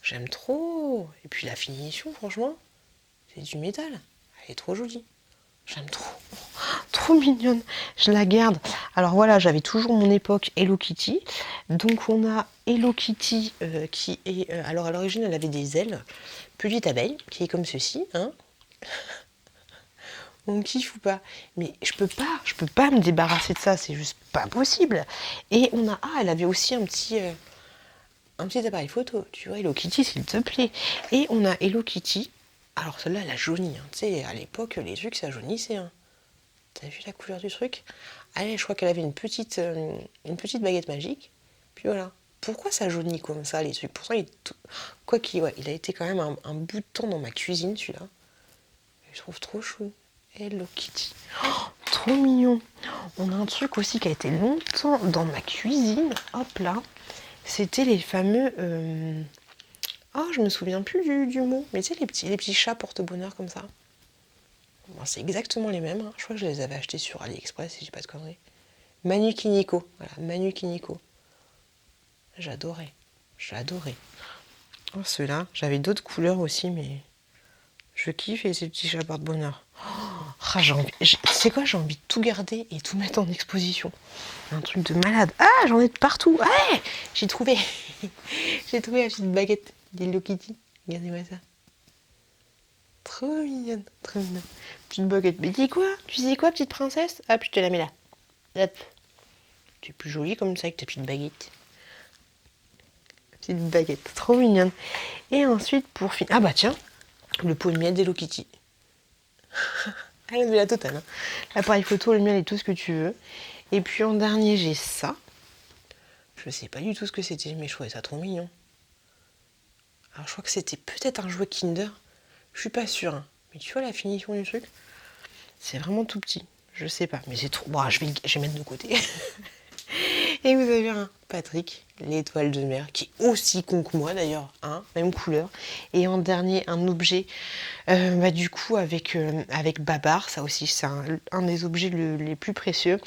J'aime trop. Et puis la finition, franchement, c'est du métal. Elle est trop jolie. J'aime trop. Trop mignonne. Je la garde. Alors voilà, j'avais toujours mon époque Hello Kitty. Donc on a Hello Kitty qui est... alors à l'origine, elle avait des ailes. Petite abeille, qui est comme ceci. Hein. On kiffe ou pas? Mais je peux pas me débarrasser de ça. C'est juste pas possible. Et on a... Ah, elle avait aussi un petit appareil photo. Tu vois, Hello Kitty, s'il te plaît. Et on a Hello Kitty. Alors celle-là, elle a jauni. Hein. Tu sais, à l'époque, les trucs, ça jaunissait. Hein. T'as vu la couleur du truc? Allez, je crois qu'elle avait une petite baguette magique. Puis voilà. Pourquoi ça jaunit comme ça, les trucs? Pourtant, quoi qu'il ouais, il a été quand même un bout de temps dans ma cuisine, celui-là. Je trouve trop chou. Hello Kitty. Oh, trop mignon. On a un truc aussi qui a été longtemps dans ma cuisine. Hop là. C'était les fameux... Oh, je me souviens plus du mot. Mais tu sais, les petits chats porte-bonheur comme ça. Bon, c'est exactement les mêmes. Hein. Je crois que je les avais achetés sur AliExpress, si j'ai pas de conneries. Manu Kiniko. Voilà, Manu Kiniko. J'adorais. Oh, ceux-là. J'avais d'autres couleurs aussi, mais je kiffe et ces petits chats porte-bonheur. Ah, c'est quoi, j'ai envie de tout garder et tout mettre en exposition. Un truc de malade. Ah, j'en ai de partout. Ouais, j'ai trouvé. J'ai trouvé la petite baguette d'Hello Kitty. Regardez-moi ça. Trop mignonne, trop mignonne. Petite baguette. Mais dis quoi? Tu sais quoi, petite princesse? Hop, je te la mets là. Hop. Tu es plus jolie comme ça avec ta petite baguette. Petite baguette, trop mignonne. Et ensuite, pour finir... Ah bah tiens, le pot de miel d'Hello Kitty. Elle a de la totale. Hein. L'appareil photo, le miel et tout ce que tu veux. Et puis en dernier, j'ai ça. Je sais pas du tout ce que c'était, mais je trouvais ça trop mignon. Alors je crois que c'était peut-être un jouet Kinder. Je suis pas sûre. Hein. Mais tu vois la finition du truc? C'est vraiment tout petit. Je sais pas, mais c'est trop... Bon, je vais mettre de côté. Et vous avez un Patrick, l'étoile de mer, qui est aussi con que moi d'ailleurs, hein, même couleur. Et en dernier, un objet, du coup, avec Babar, ça aussi, c'est un des objets les plus précieux.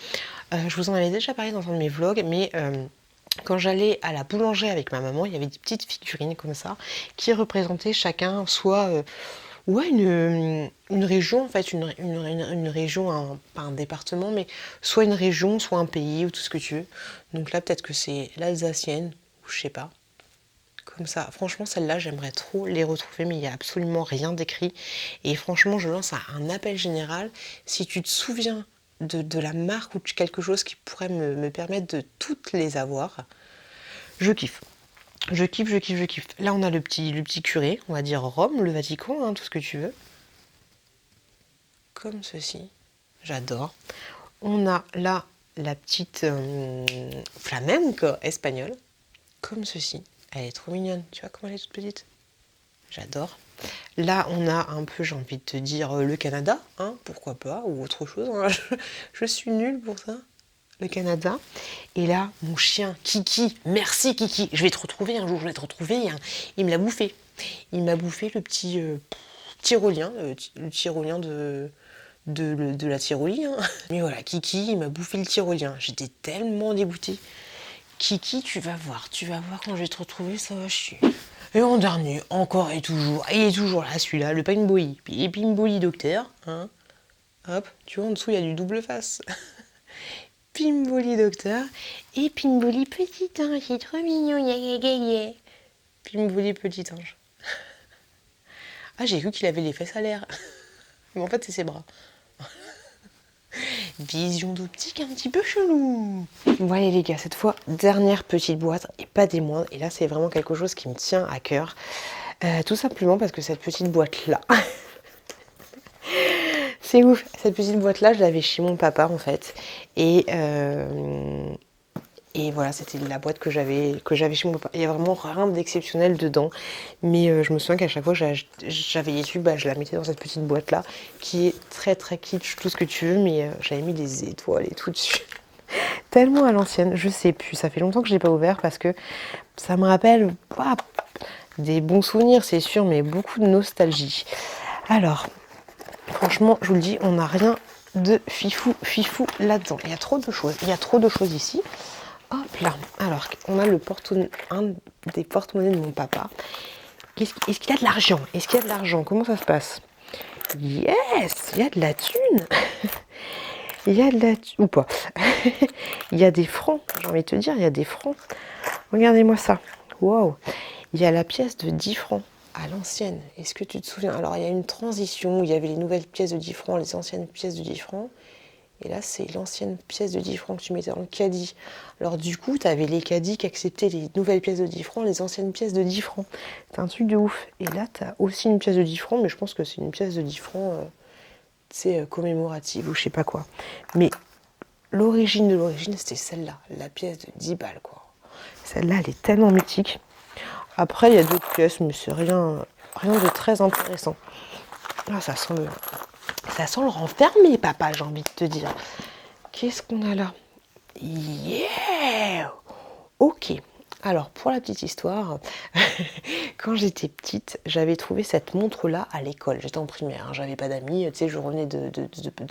Je vous en avais déjà parlé dans un de mes vlogs, mais quand j'allais à la boulangerie avec ma maman, il y avait des petites figurines comme ça, qui représentaient chacun soit... Ouais, une région, en fait, une région, pas un département, mais soit une région, soit un pays, ou tout ce que tu veux. Donc là, peut-être que c'est l'Alsacienne, ou je sais pas. Comme ça, franchement, celle-là, j'aimerais trop les retrouver, mais il n'y a absolument rien d'écrit. Et franchement, je lance un appel général. Si tu te souviens de la marque ou de quelque chose qui pourrait me permettre de toutes les avoir, je kiffe. Je kiffe. Là, on a le petit curé, on va dire Rome, le Vatican, hein, tout ce que tu veux. Comme ceci. J'adore. On a là la petite flamenco espagnole. Comme ceci. Elle est trop mignonne. Tu vois comment elle est toute petite? J'adore. Là, on a un peu, j'ai envie de te dire, le Canada, hein, pourquoi pas, ou autre chose. Hein. Je suis nulle pour ça. Le Canada. Et là, mon chien, Kiki, merci Kiki, je vais te retrouver un jour, je vais te retrouver, hein. Il me l'a bouffé. Il m'a bouffé le petit tyrolien, le tyrolien de la Tyrolie. Hein. Mais voilà, Kiki, il m'a bouffé le tyrolien. J'étais tellement dégoûtée. Kiki, tu vas voir quand je vais te retrouver, ça va chier. Et en dernier, encore et toujours, il est toujours là celui-là, le Pimboli. Et Pimboli docteur, hein. Hop, tu vois en dessous il y a du double face. Pimboli docteur et Pimboli petit ange, c'est trop mignon, ya. Pimboli petit ange. Ah, j'ai cru qu'il avait les fesses à l'air. Mais en fait, c'est ses bras. Vision d'optique un petit peu chelou. Bon allez les gars, cette fois, dernière petite boîte et pas des moindres. Et là, c'est vraiment quelque chose qui me tient à cœur. Tout simplement parce que cette petite boîte-là... c'est ouf. Cette petite boîte-là, je l'avais chez mon papa en fait. Et voilà, c'était la boîte que j'avais chez mon papa. Il n'y a vraiment rien d'exceptionnel dedans. Mais je me souviens qu'à chaque fois que j'avais des trucs, je la mettais dans cette petite boîte-là, qui est très très kitsch, tout ce que tu veux, mais j'avais mis des étoiles et tout dessus. Tellement à l'ancienne, je sais plus. Ça fait longtemps que je l'ai pas ouvert parce que ça me rappelle des bons souvenirs, c'est sûr, mais beaucoup de nostalgie. Alors, franchement, je vous le dis, on n'a rien de fifou là-dedans. Il y a trop de choses ici. Hop là, alors on a un des porte-monnaies de mon papa. Est-ce qu'il y a de l'argent? Est-ce qu'il y a de l'argent? Comment ça se passe? Yes, il y a de la thune. Il y a de la thune, ou pas. Il y a des francs, j'ai envie de te dire, il y a des francs. Regardez-moi ça. Wow. Il y a la pièce de 10 francs à l'ancienne. Est-ce que tu te souviens? Alors il y a une transition où il y avait les nouvelles pièces de 10 francs, les anciennes pièces de 10 francs. Et là, c'est l'ancienne pièce de 10 francs que tu mettais dans le caddie. Alors du coup, tu avais les caddies qui acceptaient les nouvelles pièces de 10 francs, les anciennes pièces de 10 francs. C'est un truc de ouf. Et là, tu as aussi une pièce de 10 francs, mais je pense que c'est une pièce de 10 francs, commémorative ou je sais pas quoi. Mais l'origine de l'origine, c'était celle-là, la pièce de 10 balles, quoi. Celle-là, elle est tellement mythique. Après, il y a d'autres pièces, mais c'est rien de très intéressant. Là, ça sent le renfermé, papa, j'ai envie de te dire. Qu'est-ce qu'on a là? Yeah! Ok. Alors, pour la petite histoire, quand j'étais petite, j'avais trouvé cette montre-là à l'école. J'étais en primaire, hein, j'avais pas d'amis. Tu sais, je revenais de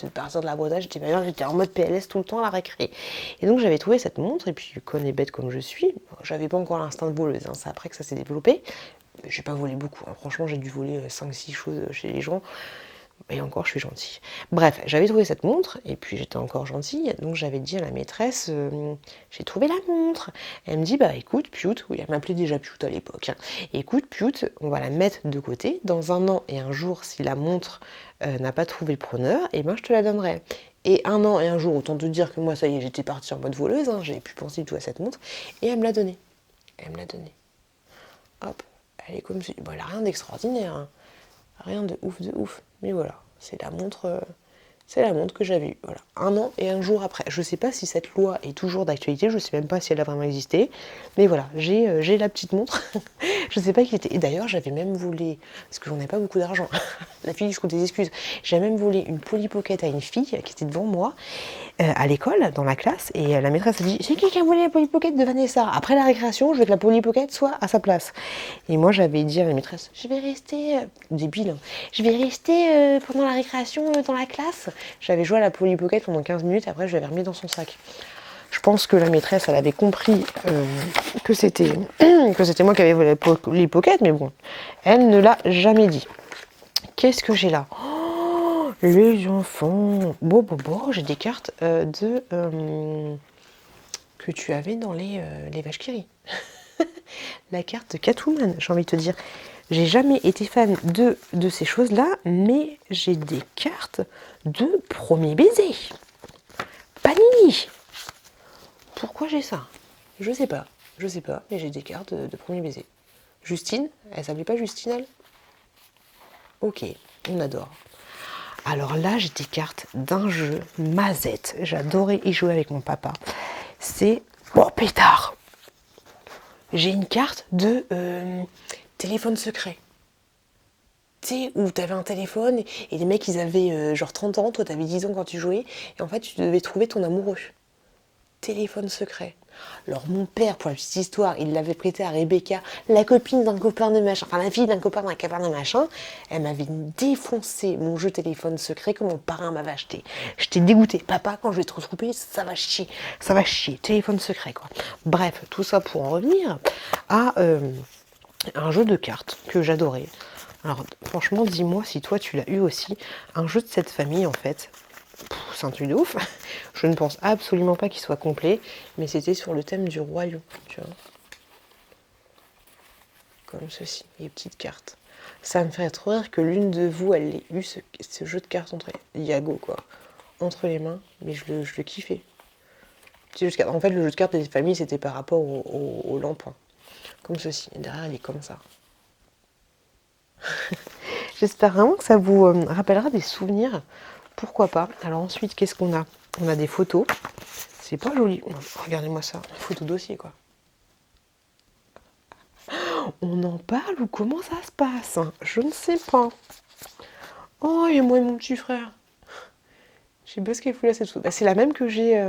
partir de la Bretagne, j'étais en mode PLS tout le temps à la récré. Et donc, j'avais trouvé cette montre, et puis, conne et bête comme je suis, j'avais pas encore l'instinct de voleuse. Hein, c'est après que ça s'est développé. J'ai pas volé beaucoup. Hein. Franchement, j'ai dû voler 5-6 choses chez les gens. Et encore, je suis gentille. Bref, j'avais trouvé cette montre, et puis j'étais encore gentille, donc j'avais dit à la maîtresse, j'ai trouvé la montre. Elle me dit, bah écoute, Pioute, oui, elle m'appelait déjà Pioute à l'époque, hein. Écoute, Pioute, on va la mettre de côté, dans un an et un jour, si la montre n'a pas trouvé le preneur, et ben je te la donnerai. Et un an et un jour, autant te dire que moi, ça y est, j'étais partie en mode voleuse, hein, j'avais pu penser du tout à cette montre, et elle me l'a donnée. Hop, elle est comme si... Bon, elle a rien d'extraordinaire, hein. Rien de ouf. Mais voilà, c'est la montre que j'avais eue. Voilà, un an et un jour après. Je sais pas si cette loi est toujours d'actualité, je sais même pas si elle a vraiment existé. Mais voilà, j'ai la petite montre. Je sais pas qui était. Et d'ailleurs, j'avais même volé, parce que j'en ai pas beaucoup d'argent. La fille, je compte des excuses. J'avais même volé une Polly Pocket à une fille qui était devant moi, à l'école, dans la classe. Et la maîtresse a dit, c'est qui a volé la Polly Pocket de Vanessa? Après la récréation, je veux que la Polly Pocket soit à sa place. Et moi, j'avais dit à la maîtresse, je vais rester, débile, hein, je vais rester pendant la récréation dans la classe. J'avais joué à la Polly Pocket pendant 15 minutes, après je l'avais remis dans son sac. Je pense que la maîtresse, elle avait compris que c'était moi qui avais volé la Polly Pocket, mais bon, elle ne l'a jamais dit. Qu'est-ce que j'ai là? Oh, les enfants. Bon, j'ai des cartes que tu avais dans les vaches qui rient. La carte de Catwoman, j'ai envie de te dire. J'ai jamais été fan de ces choses-là, mais j'ai des cartes de premier baiser. Panini. Pourquoi j'ai ça? Je sais pas, mais j'ai des cartes de premier baiser. Justine, elle s'appelait pas Justine, elle? Ok, on adore. Alors là, j'ai des cartes d'un jeu Mazette. J'adorais y jouer avec mon papa. C'est... Oh, pétard! J'ai une carte de téléphone secret. Tu sais, où t'avais un téléphone et les mecs, ils avaient genre 30 ans, toi t'avais 10 ans quand tu jouais, et en fait, tu devais trouver ton amoureux. Téléphone secret. Alors mon père, pour la petite histoire, il l'avait prêté à Rebecca, la copine d'un copain de machin, enfin la fille d'un copain de machin. Elle m'avait défoncé mon jeu téléphone secret que mon parrain m'avait acheté. J'étais dégoûtée. Papa, quand je vais te retrouver, ça va chier. Téléphone secret, quoi. Bref, tout ça pour en revenir à un jeu de cartes que j'adorais. Alors franchement, dis-moi si toi tu l'as eu aussi. Un jeu de cette famille, en fait. c'est un truc de ouf. Je ne pense absolument pas qu'il soit complet, mais c'était sur le thème du roi lion, tu vois. Comme ceci, les petites cartes. Ça me ferait trop rire que l'une de vous, elle ait eu ce jeu de cartes entre Yago, quoi, entre les mains, mais je le kiffais. Petit jeu de cartes. En fait, le jeu de cartes des familles, c'était par rapport aux lampes, hein. Comme ceci. Et derrière, il est comme ça. J'espère vraiment que ça vous rappellera des souvenirs. Pourquoi pas. Alors ensuite, qu'est-ce qu'on a? On a des photos. C'est pas joli. Regardez-moi ça. Photo dossier, quoi. On en parle ou comment ça se passe? Je ne sais pas. Oh, et moi et mon petit frère. Je sais pas ce qu'elle fout là, cette photo. Bah, c'est la même que j'ai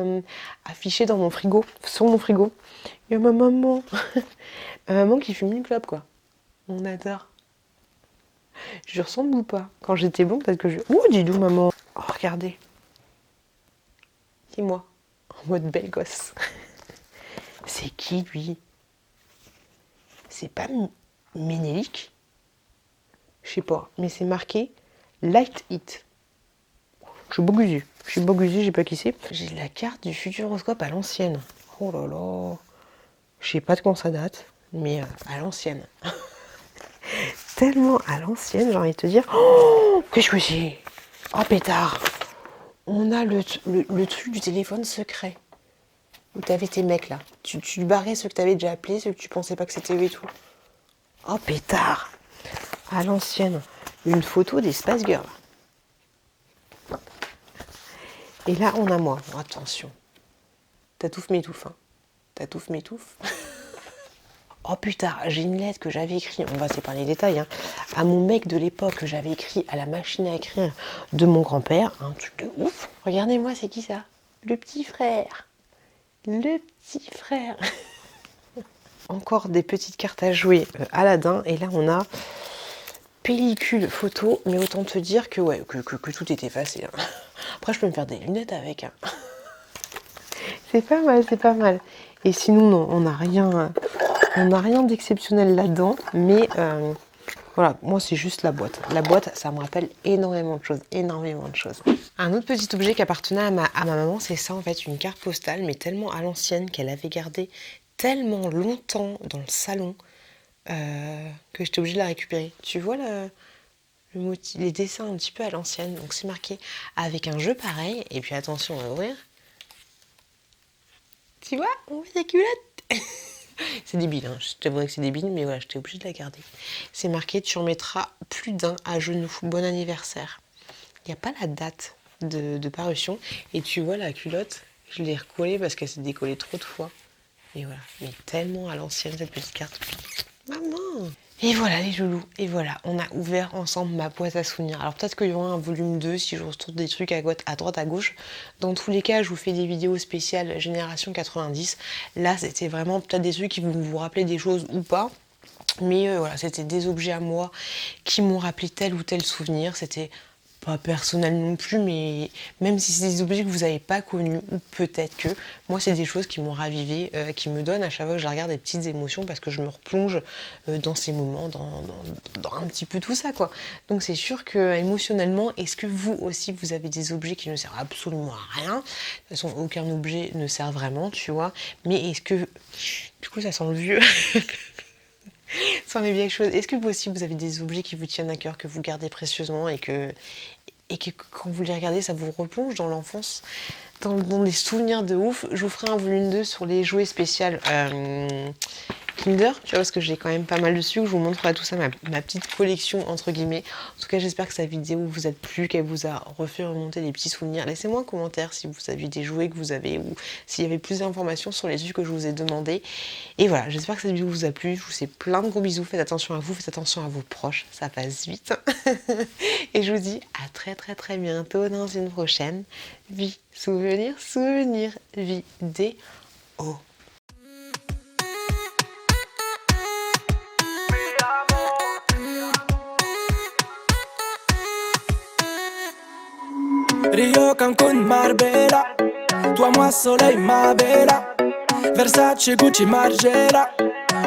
affichée dans mon frigo, sur mon frigo. Il y a ma maman. Ma maman qui fume une clope, quoi. On adore. Je ressemble ou pas? Quand j'étais blonde, peut-être que je... Ouh, dis donc, maman. Oh, regardez. C'est moi. En mode belle gosse. C'est qui, lui? C'est pas Ménélique? Je sais pas. Mais c'est marqué Light It. Je suis Bogusu, j'ai pas qui c'est. J'ai la carte du futuroscope à l'ancienne. Oh là là. Je sais pas de quand ça date, mais à l'ancienne. Tellement à l'ancienne, j'ai envie de te dire. Oh, qu'est-ce que c'est? Oh pétard. On a le truc du téléphone secret. Où t'avais tes mecs là. Tu barrais ceux que t'avais déjà appelés, ceux que tu pensais pas que c'était eux et tout. Oh pétard. À l'ancienne. Une photo des Spice Girls. Et là, on a moi. Oh, attention. T'atouffe m'étouffe. Hein. T'atouffe m'étouffe. Oh putain, j'ai une lettre que j'avais écrite, on va séparer les détails, hein, à mon mec de l'époque que j'avais écrit à la machine à écrire de mon grand-père. Un truc de ouf. Regardez-moi, c'est qui ça? Le petit frère. Le petit frère. Encore des petites cartes à jouer. Aladdin. Et là, on a pellicule photo. Mais autant te dire que, ouais, que tout est effacé. Hein. Après, je peux me faire des lunettes avec. Hein. C'est pas mal, c'est pas mal. Et sinon, non, on n'a rien... On n'a rien d'exceptionnel là-dedans, mais voilà, moi c'est juste la boîte. La boîte, ça me rappelle énormément de choses, énormément de choses. Un autre petit objet qui appartenait à ma maman, c'est ça en fait, une carte postale, mais tellement à l'ancienne qu'elle avait gardé tellement longtemps dans le salon que j'étais obligée de la récupérer. Tu vois les dessins un petit peu à l'ancienne, donc c'est marqué avec un jeu pareil, et puis attention, on va ouvrir. Tu vois, on voit la culotte. C'est débile, hein. Je t'avouerais que c'est débile, mais voilà, j'étais obligée de la garder. C'est marqué, tu en mettras plus d'un à genoux. Bon anniversaire. Il n'y a pas la date de parution. Et tu vois, la culotte, je l'ai recollée parce qu'elle s'est décollée trop de fois. Et voilà, mais tellement à l'ancienne cette petite carte. Maman! Et voilà les loulous, et voilà, on a ouvert ensemble ma boîte à souvenirs. Alors peut-être qu'il y aura un volume 2 si je retrouve des trucs à droite, à gauche. Dans tous les cas, je vous fais des vidéos spéciales Génération 90. Là, c'était vraiment peut-être des trucs qui vont vous rappeler des choses ou pas. Mais voilà, c'était des objets à moi qui m'ont rappelé tel ou tel souvenir. C'était pas personnel non plus, mais même si c'est des objets que vous n'avez pas connus, ou peut-être que, moi c'est des choses qui m'ont ravivé, qui me donnent à chaque fois que je la regarde des petites émotions parce que je me replonge dans ces moments, dans un petit peu tout ça quoi. Donc c'est sûr que émotionnellement, est-ce que vous aussi vous avez des objets qui ne servent absolument à rien? De toute façon, aucun objet ne sert vraiment, tu vois, mais est-ce que, du coup ça sent le vieux. Sans les vieilles choses. Est-ce que vous aussi vous avez des objets qui vous tiennent à cœur, que vous gardez précieusement et que quand vous les regardez, ça vous replonge dans l'enfance, dans des souvenirs de ouf? Je vous ferai un volume 2 sur les jouets spéciaux Kinder, tu vois, parce que j'ai quand même pas mal dessus, où je vous montrerai tout ça, ma petite collection entre guillemets. En tout cas, j'espère que cette vidéo vous a plu, qu'elle vous a refait remonter des petits souvenirs. Laissez-moi un commentaire si vous aviez des jouets que vous avez ou s'il y avait plus d'informations sur les trucs que je vous ai demandé. Et voilà, j'espère que cette vidéo vous a plu. Je vous fais plein de gros bisous. Faites attention à vous, faites attention à vos proches, ça passe vite. Et je vous dis à très bientôt dans une prochaine vie, souvenir, vidéo. Rio, Cancun, Marbella. Toi, moi, soleil, ma bella. Versace, Gucci, Margiela.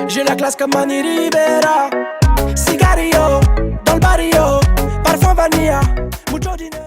J'ai la classe comme Manny Rivera. Cigarillo, dans le barrio. Parfum vanilla, mucho dinero.